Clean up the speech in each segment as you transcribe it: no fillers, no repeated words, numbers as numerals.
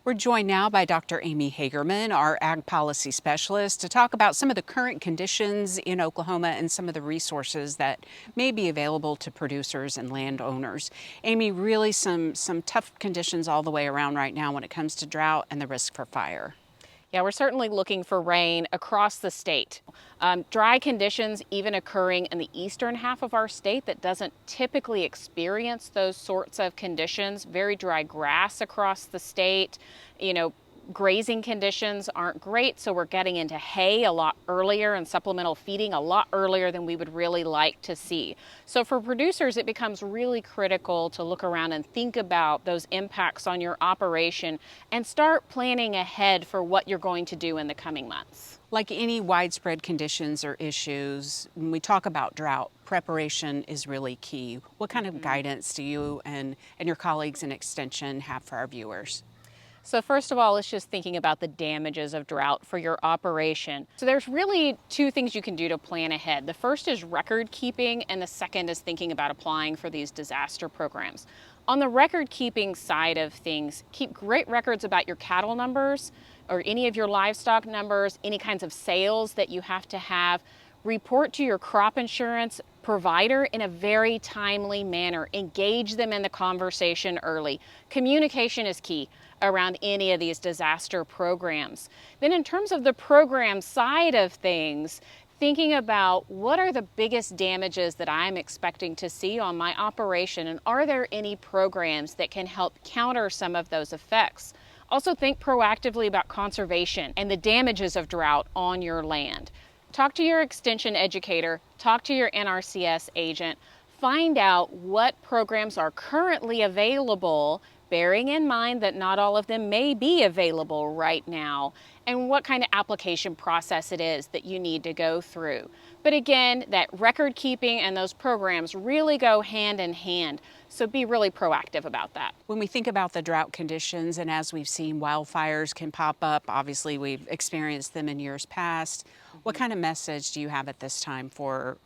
We're joined now by Dr. Amy Hagerman, our Ag Policy Specialist, to talk about some of the current conditions in Oklahoma and some of the resources that may be available to producers and landowners. Amy, really some tough conditions all the way around right now when it comes to drought and the risk for fire. Yeah, we're certainly looking for rain across the state. Dry conditions even occurring in the eastern half of our state that doesn't typically experience those sorts of conditions. Very dry grass across the state. Grazing conditions aren't great, so we're getting into hay a lot earlier and supplemental feeding a lot earlier than we would really like to see. So for producers, it becomes really critical to look around and think about those impacts on your operation and start planning ahead for what you're going to do in the coming months. Like any widespread conditions or issues, when we talk about drought, preparation is really key. What kind of guidance do you and your colleagues in Extension have for our viewers? So first of all, it's just thinking about the damages of drought for your operation. So there's really two things you can do to plan ahead. The first is record keeping, and the second is thinking about applying for these disaster programs. On the record keeping side of things, keep great records about your cattle numbers or any of your livestock numbers, any kinds of sales that you have to have. Report to your crop insurance provider in a very timely manner. Engage them in the conversation early. Communication is key around any of these disaster programs. Then in terms of the program side of things, thinking about what are the biggest damages that I'm expecting to see on my operation, and are there any programs that can help counter some of those effects? Also think proactively about conservation and the damages of drought on your land. Talk to your extension educator, talk to your NRCS agent, find out what programs are currently available, bearing in mind that not all of them may be available right now, and what kind of application process it is that you need to go through. But again, that record keeping and those programs really go hand in hand, so be really proactive about that. When we think about the drought conditions, and as we've seen, wildfires can pop up. Obviously, we've experienced them in years past. What kind of message do you have at this time for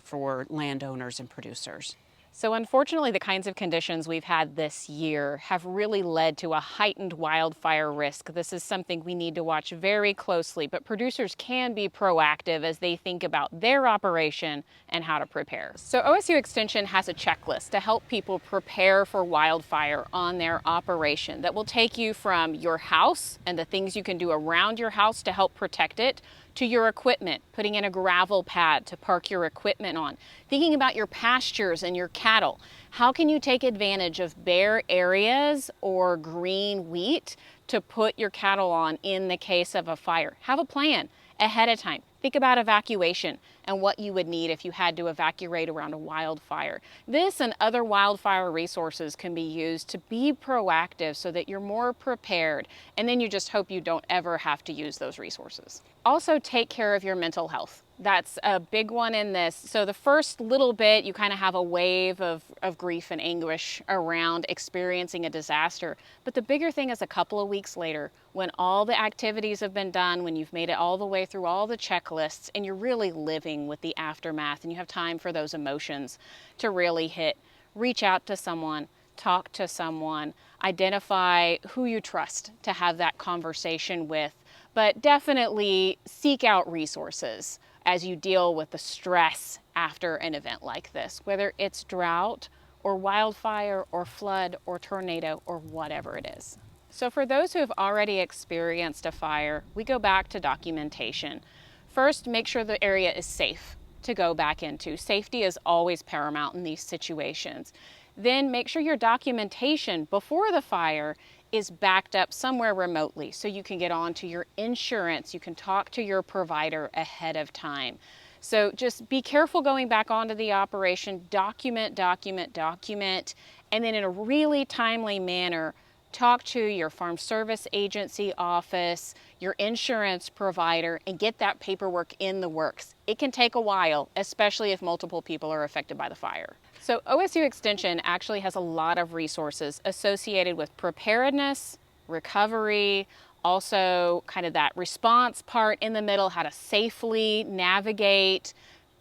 landowners and producers? So unfortunately, the kinds of conditions we've had this year have really led to a heightened wildfire risk. This is something we need to watch very closely, but producers can be proactive as they think about their operation and how to prepare. So OSU Extension has a checklist to help people prepare for wildfire on their operation that will take you from your house and the things you can do around your house to help protect it, to your equipment, putting in a gravel pad to park your equipment on, thinking about your pastures and your cattle. How can you take advantage of bare areas or green wheat to put your cattle on in the case of a fire? Have a plan ahead of time. Think about evacuation and what you would need if you had to evacuate around a wildfire. This and other wildfire resources can be used to be proactive so that you're more prepared, and then you just hope you don't ever have to use those resources. Also, take care of your mental health. That's a big one in this. So the first little bit, you kind of have a wave of grief and anguish around experiencing a disaster. But the bigger thing is a couple of weeks later, when all the activities have been done, when you've made it all the way through all the checklists, and you're really living with the aftermath, and you have time for those emotions to really hit. Reach out to someone, talk to someone, identify who you trust to have that conversation with, but definitely seek out resources as you deal with the stress after an event like this, whether it's drought or wildfire or flood or tornado or whatever it is. So for those who have already experienced a fire, we go back to documentation. First, make sure the area is safe to go back into. Safety is always paramount in these situations. Then make sure your documentation before the fire is backed up somewhere remotely so you can get on to your insurance, you can talk to your provider ahead of time. So just be careful going back onto the operation, document, and then in a really timely manner, talk to your Farm Service Agency office, your insurance provider, and get that paperwork in the works. It can take a while, especially if multiple people are affected by the fire. So OSU Extension actually has a lot of resources associated with preparedness, recovery, also kind of that response part in the middle, how to safely navigate,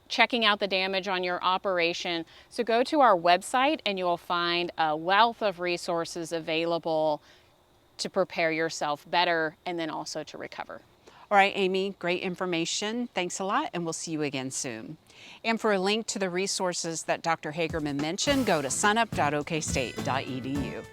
checking out the damage on your operation. So go to our website and you will find a wealth of resources available to prepare yourself better and then also to recover. All right, Amy, great information. Thanks a lot, and we'll see you again soon. And for a link to the resources that Dr. Hagerman mentioned, go to sunup.okstate.edu.